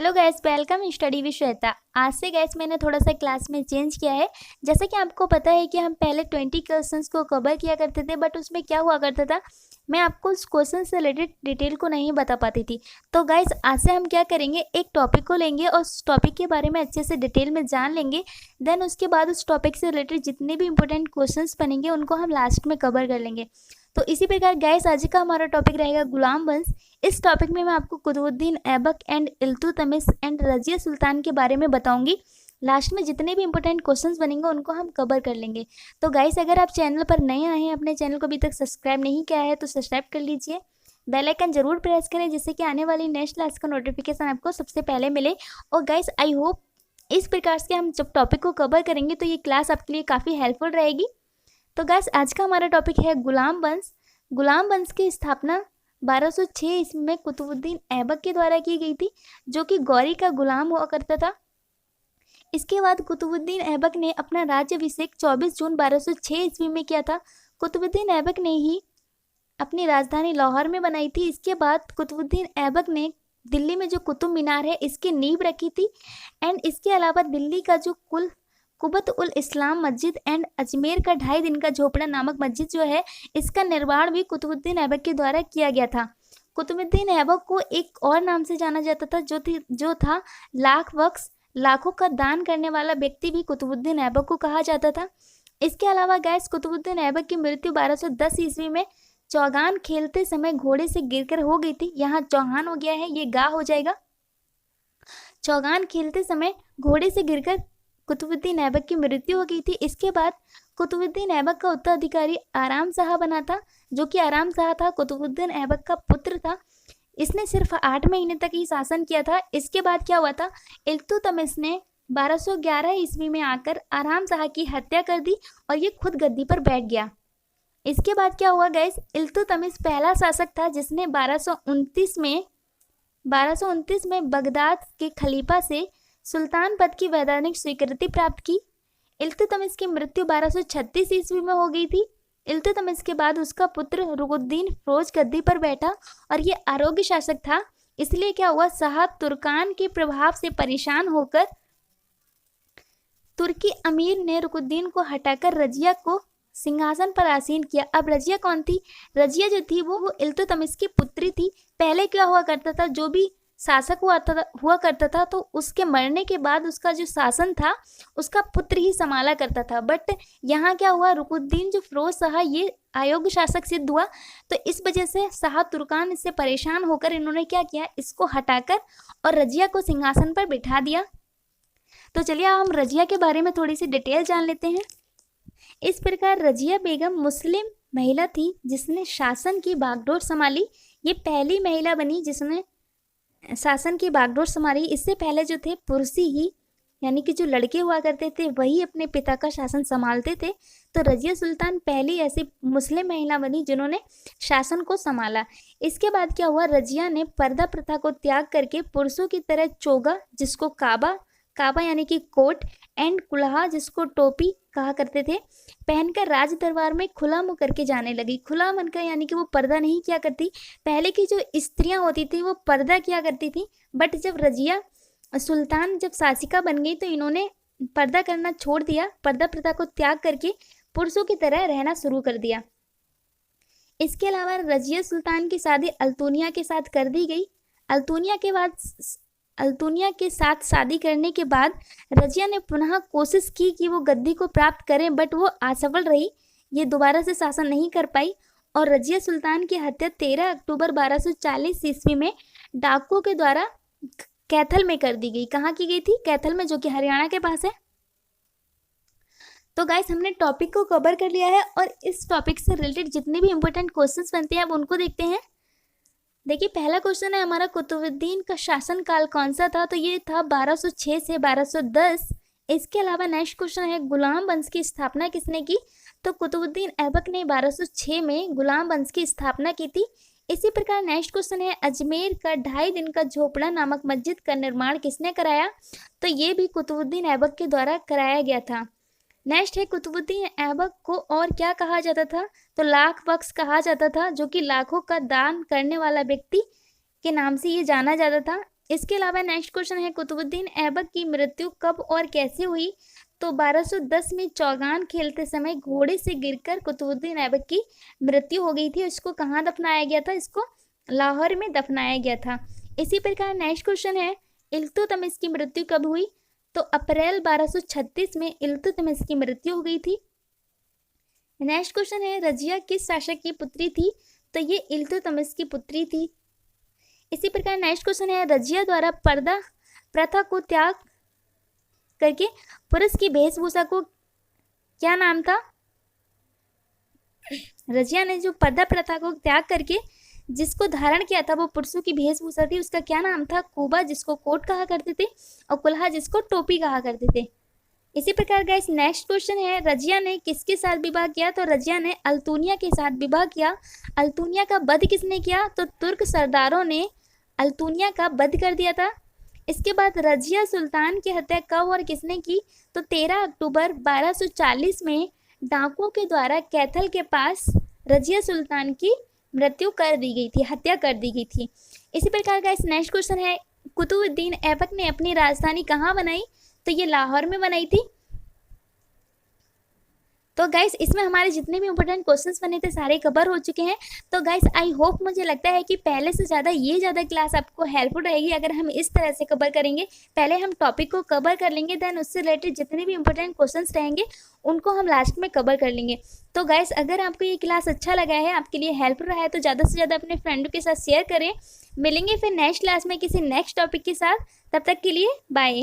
Hello guys, welcome study with Shweta. आज से gas मैंने थोड़ा सा क्लास में चेंज किया है। जैसे कि आपको पता है कि हम पहले 20 क्वेश्चंस को कवर किया करते थे, बट उसमें क्या हुआ करता था, मैं आपको उस क्वेश्चन से रिलेटेड डिटेल को नहीं बता पाती थी। तो गाइस आज से हम क्या करेंगे, एक टॉपिक को लेंगे और उस टॉपिक के बारे में अच्छे से डिटेल में जान लेंगे। देन उसके बाद उस टॉपिक से रिलेटेड जितने भी इंपॉर्टेंट क्वेश्चंस बनेंगे उनको हम लास्ट में कवर कर लेंगे। तो इसी प्रकार गाइस आज का हमारा टॉपिक रहेगा गुलाम वंश। इस टॉपिक में मैं आपको कुतुबुद्दीन ऐबक एंड इल्तुतमिश एंड रजिया सुल्तान के बारे में बताऊंगी। लास्ट में जितने भी इंपॉर्टेंट क्वेश्चंस बनेंगे उनको हम कवर कर लेंगे। तो गाइस अगर आप चैनल पर नए आए हैं, अपने चैनल को अभी तक सब्सक्राइब नहीं किया है तो सब्सक्राइब कर लीजिए, बेल आइकन जरूर प्रेस करें जिससे कि आने वाली नेक्स्ट क्लास का नोटिफिकेशन आपको सबसे पहले मिले। और गाइस आई होप इस प्रकार से हम जब टॉपिक को कवर करेंगे तो ये क्लास आपके लिए काफ़ी हेल्पफुल रहेगी। तो गाइस आज का हमारा टॉपिक है गुलाम वंश। गुलाम वंश की स्थापना 1206 ईस्वी में कुतुबुद्दीन ऐबक के द्वारा की गई थी, जो कि गौरी का गुलाम हुआ करता था। इसके बाद कुतुबुद्दीन ऐबक ने अपना राज्याभिषेक 24 जून 1206 ईस्वी में किया था। कुतुबुद्दीन ऐबक ने ही अपनी राजधानी लाहौर में बनाई थी। इसके बाद कुतुबुद्दीन ऐबक ने दिल्ली में जो कुतुब मीनार है इसकी नींव रखी थी। एंड इसके अलावा दिल्ली का जो कुबत उल इस्लाम मस्जिद एंड अजमेर का 2.5 दिन का झोपड़ा नामक मस्जिद जो है, इसका निर्माण भी कुतुबुद्दीन ऐबक के द्वारा किया गया था। कुतुबुद्दीन ऐबक को एक और नाम से जाना जाता था जो था लाख बख्श। लाखों का दान करने वाला व्यक्ति भी कुतुबुद्दीन ऐबक को कहा जाता था। इसके अलावा गैस कुतुबुद्दीन ऐबक की मृत्यु 1210 ईस्वी में चौगान खेलते समय घोड़े से गिरकर हो गई थी। यहाँ चौहान हो गया है, ये गा हो जाएगा। चौगान खेलते समय घोड़े से गिरकर कुतुबुद्दीन ऐबक की मृत्यु हो गई थी। इसके बाद कुतुबुद्दीन ऐबक का उत्तराधिकारी आराम शाह बना था, जो कि आराम शाह था कुतुबुद्दीन ऐबक का पुत्र था। इसने सिर्फ 8 महीने तक ही शासन किया था। इसके बाद क्या हुआ था, इल्तुतमिश ने 1211 ईस्वी में आकर आराम शाह की हत्या कर दी और ये खुद गद्दी पर बैठ गया। इसके बाद क्या हुआ गाइस, इल्तुतमिश पहला शासक था जिसने 1229 में बगदाद के खलीफा से सुल्तान पद की वैधानिक स्वीकृति प्राप्त की। इल्तुतमिश की मृत्यु 1236 ईस्वी में हो गई थी। इल्तुतमिश के बाद उसका पुत्र रुकुद्दीन फिरोज गद्दी पर बैठा और ये आरोग्य शासक था। इसलिए क्या हुआ, शाह तुर्कान के प्रभाव से परेशान होकर तुर्की अमीर ने रुकुद्दीन को हटाकर रजिया को सिंहासन पर आसीन किया। अब रजिया कौन थी, रजिया जो थी वो इल्तुतमिश की पुत्री थी। पहले क्या हुआ करता था, जो भी शासक हुआ करता था तो उसके मरने के बाद उसका जो शासन था उसका पुत्र ही संभाला करता था। बट यहाँ क्या हुआ, रुकुद्दीन जो फिरोज शाह ये अयोग्य शासक सिद्ध हुआ, तो इस वजह से शाह तुर्कान इससे परेशान होकर इन्होंने क्या किया, इसको हटाकर और रजिया को सिंहासन पर बिठा दिया। तो चलिए हम रजिया के बारे में थोड़ी सी डिटेल जान लेते हैं। इस प्रकार रजिया बेगम मुस्लिम महिला थी जिसने शासन की बागडोर संभाली। ये पहली महिला बनी जिसने शासन की बागडोर संभाली। इससे पहले जो थे पुरुष ही, यानी कि जो लड़के हुआ करते थे वही अपने पिता का शासन संभालते थे। तो रजिया सुल्तान पहली ऐसी मुस्लिम महिला बनी जिन्होंने शासन को संभाला। इसके बाद क्या हुआ, रजिया ने पर्दा प्रथा को त्याग करके पुरुषों की तरह चोगा, जिसको काबा यानी कि कोट, एंड कुल्हा जिसको टोपी कहा करते थे, पहनकर राज दरबार में खुला मुंह करके जाने लगी। खुला मन का यानी कि वो पर्दा नहीं किया करती। पहले की जो स्त्रियां होती थी वो पर्दा किया करती थी, बट जब रजिया सुल्तान जब शासिका बन गई तो इन्होंने पर्दा करना छोड़ दिया। पर्दा प्रथा को त्याग करके पुरुषों की तरह रहना शुरू कर दिया। इसके अलावा रजिया सुल्तान की शादी अल्तुनिया के साथ कर दी गई। अल्तुनिया के साथ शादी करने के बाद रजिया ने पुनः कोशिश की कि वो गद्दी को प्राप्त करें, बट वो असफल रही। ये दोबारा से शासन नहीं कर पाई और रजिया सुल्तान की हत्या 13 अक्टूबर 1240 ईस्वी में डाकुओं के द्वारा कैथल में कर दी गई। कहाँ की गई थी, कैथल में, जो कि हरियाणा के पास है। तो गाइस हमने टॉपिक को कवर कर लिया है और इस टॉपिक से रिलेटेड जितने भी इंपॉर्टेंट क्वेश्चंस बनते हैं अब उनको देखते हैं। देखिए पहला क्वेश्चन है हमारा, कुतुबुद्दीन का शासनकाल कौन सा था, तो ये था 1206 से 1210। इसके अलावा नेक्स्ट क्वेश्चन है, गुलाम वंश की स्थापना किसने की, तो कुतुबुद्दीन ऐबक ने 1206 में गुलाम वंश की स्थापना की थी। इसी प्रकार नेक्स्ट क्वेश्चन है, अजमेर का 2.5 दिन का झोपड़ा नामक मस्जिद का निर्माण किसने कराया, तो ये भी कुतुबुद्दीन ऐबक के द्वारा कराया गया था। नेक्स्ट है, कुतुबुद्दीन ऐबक को और क्या कहा जाता था, तो लाख बख्श कहा जाता था, जो कि लाखों का दान करने वाला व्यक्ति के नाम से ये जाना जाता था। इसके अलावा नेक्स्ट क्वेश्चन है कुतुबुद्दीन ऐबक की मृत्यु कब और कैसे हुई। तो 1210 में चौगान खेलते समय घोड़े से गिरकर कुतुबुद्दीन ऐबक की मृत्यु हो गई थी। इसको कहाँ दफनाया गया था? इसको लाहौर में दफनाया गया था। इसी प्रकार नेक्स्ट क्वेश्चन है इल्तुतमिश की मृत्यु कब हुई। तो अप्रैल 1236 में इल्तुतमिश की मृत्यु हो गई थी। नेक्स्ट क्वेश्चन है रजिया किस शासक की पुत्री थी। तो ये इल्तुतमिश की पुत्री थी। इसी प्रकार नेक्स्ट क्वेश्चन है रजिया द्वारा पर्दा प्रथा को त्याग करके पुरुष की वेशभूषा को क्या नाम था? रजिया ने जो पर्दा प्रथा को त्याग करके जिसको धारण किया था वो पुरुषों की वेशभूषा थी, उसका क्या नाम था? कोबा, जिसको कोट कहा करते थे, और कुल्हा, जिसको टोपी कहा करते थे। इसी प्रकार गाइस नेक्स्ट क्वेश्चन है रजिया ने किसके साथ विवाह किया। तो रजिया ने अल्तुनिया के साथ विवाह किया। अल्तुनिया का वध किसने किया? तो तुर्क सरदारों ने अल्तुनिया का वध कर दिया था। इसके बाद रजिया सुल्तान की हत्या कब और किसने की। तो 13 अक्टूबर 1240 में डाकुओं के द्वारा कैथल के पास रजिया सुल्तान की मृत्यु कर दी गई थी, हत्या कर दी गई थी। इसी प्रकार का इस नेक्स्ट क्वेश्चन है कुतुबुद्दीन ऐबक ने अपनी राजधानी कहाँ बनाई। तो ये लाहौर में बनाई थी। तो गाइस इसमें हमारे जितने भी इंपॉर्टेंट क्वेश्चंस बने थे सारे कवर हो चुके हैं। तो गाइस आई होप, मुझे लगता है कि पहले से ज़्यादा ये ज़्यादा क्लास आपको हेल्पफुल रहेगी अगर हम इस तरह से कवर करेंगे। पहले हम टॉपिक को कवर कर लेंगे, देन उससे रिलेटेड जितने भी इंपॉर्टेंट क्वेश्चंस रहेंगे उनको हम लास्ट में कवर कर लेंगे। तो गाइस अगर आपको ये क्लास अच्छा लगा है, आपके लिए हेल्पफुल रहा है, तो ज़्यादा से ज़्यादा अपने फ्रेंडों के साथ शेयर करें। मिलेंगे फिर नेक्स्ट क्लास में किसी नेक्स्ट टॉपिक के साथ। तब तक के लिए बाय।